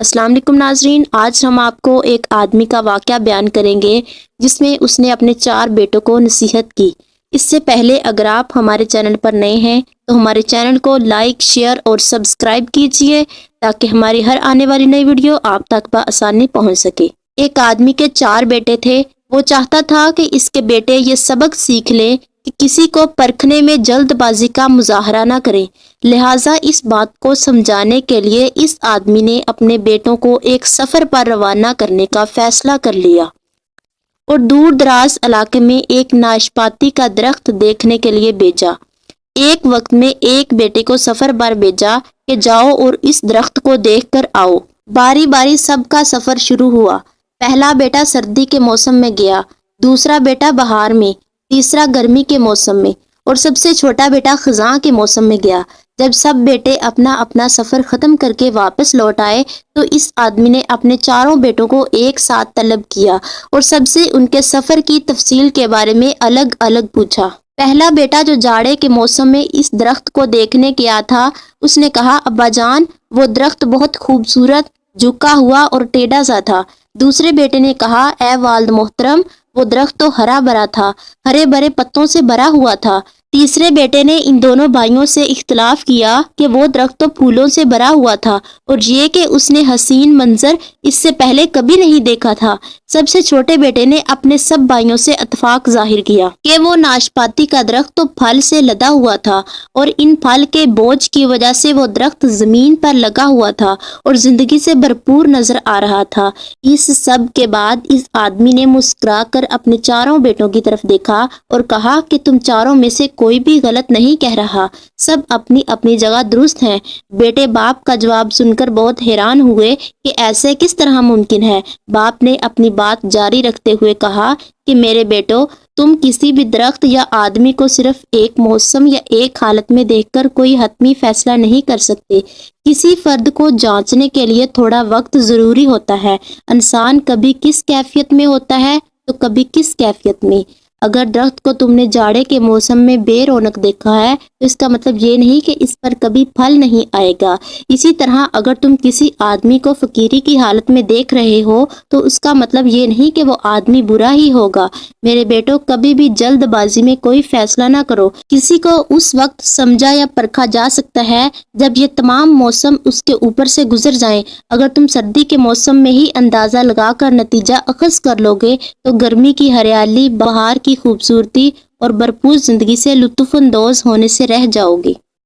السلام علیکم ناظرین، آج ہم آپ کو ایک آدمی کا واقعہ بیان کریں گے جس میں اس نے اپنے 4 بیٹوں کو نصیحت کی۔ اس سے پہلے اگر آپ ہمارے چینل پر نئے ہیں تو ہمارے چینل کو لائک، شیئر اور سبسکرائب کیجئے تاکہ ہماری ہر آنے والی نئی ویڈیو آپ تک بآسانی پہنچ سکے۔ ایک آدمی کے 4 بیٹے تھے۔ وہ چاہتا تھا کہ اس کے بیٹے یہ سبق سیکھ لیں کہ کسی کو پرکھنے میں جلد بازی کا مظاہرہ نہ کریں۔ لہٰذا اس بات کو سمجھانے کے لیے اس آدمی نے اپنے بیٹوں کو ایک سفر پر روانہ کرنے کا فیصلہ کر لیا اور دور دراز علاقے میں ایک ناشپاتی کا درخت دیکھنے کے لیے بھیجا۔ ایک وقت میں ایک بیٹے کو سفر پر بھیجا کہ جاؤ اور اس درخت کو دیکھ کر آؤ۔ باری باری سب کا سفر شروع ہوا۔ پہلا بیٹا سردی کے موسم میں گیا، دوسرا بیٹا بہار میں، تیسرا گرمی کے موسم میں اور سب سے چھوٹا بیٹا خزاں کے موسم میں گیا۔ جب سب بیٹے اپنا اپنا سفر ختم کر کے واپس لوٹ آئے تو اس آدمی نے اپنے 4 بیٹوں کو ایک ساتھ طلب کیا اور سب سے ان کے سفر کی تفصیل کے بارے میں الگ الگ پوچھا۔ پہلا بیٹا جو جاڑے کے موسم میں اس درخت کو دیکھنے گیا تھا، اس نے کہا، ابا جان، وہ درخت بہت خوبصورت، جھکا ہوا اور ٹیڑھا سا تھا۔ دوسرے بیٹے نے کہا، اے والد محترم، وہ درخت تو ہرا بھرا تھا، ہرے بھرے پتوں سے بھرا ہوا تھا۔ تیسرے بیٹے نے ان دونوں بھائیوں سے اختلاف کیا کہ وہ درخت تو پھولوں سے بھرا ہوا تھا اور یہ کہ اس نے حسین منظر اس سے پہلے کبھی نہیں دیکھا تھا۔ سب سے چھوٹے بیٹے نے اپنے سب بھائیوں سے اتفاق ظاہر کیا کہ وہ ناشپاتی کا درخت تو پھل سے لدا ہوا تھا اور ان پھل کے بوجھ کی وجہ سے وہ درخت زمین پر لگا ہوا تھا اور زندگی سے بھرپور نظر آ رہا تھا۔ اس سب کے بعد اس آدمی نے مسکرا کر اپنے 4 بیٹوں کی طرف دیکھا اور کہا کہ تم 4 میں سے کوئی بھی غلط نہیں کہہ رہا، سب اپنی اپنی جگہ درست ہیں۔ بیٹے باپ کا جواب سن کر بہت حیران ہوئے کہ ایسے کس طرح ممکن ہے۔ باپ نے اپنی بات جاری رکھتے ہوئے کہا کہ میرے بیٹو، تم کسی بھی درخت یا آدمی کو صرف ایک موسم یا ایک حالت میں دیکھ کر کوئی حتمی فیصلہ نہیں کر سکتے۔ کسی فرد کو جانچنے کے لیے تھوڑا وقت ضروری ہوتا ہے۔ انسان کبھی کس کیفیت میں ہوتا ہے تو کبھی کس کیفیت میں۔ اگر درخت کو تم نے جاڑے کے موسم میں بے رونق دیکھا ہے تو اس کا مطلب یہ نہیں کہ اس پر کبھی پھل نہیں آئے گا۔ اسی طرح اگر تم کسی آدمی کو فقیری کی حالت میں دیکھ رہے ہو تو اس کا مطلب یہ نہیں کہ وہ آدمی برا ہی ہوگا۔ میرے بیٹو، کبھی بھی جلد بازی میں کوئی فیصلہ نہ کرو۔ کسی کو اس وقت سمجھا یا پرکھا جا سکتا ہے جب یہ تمام موسم اس کے اوپر سے گزر جائیں۔ اگر تم سردی کے موسم میں ہی اندازہ لگا کر نتیجہ اخذ کر لو گے تو گرمی کی ہریالی، بہار کی خوبصورتی اور بھرپور زندگی سے لطف اندوز ہونے سے رہ جاؤ گے۔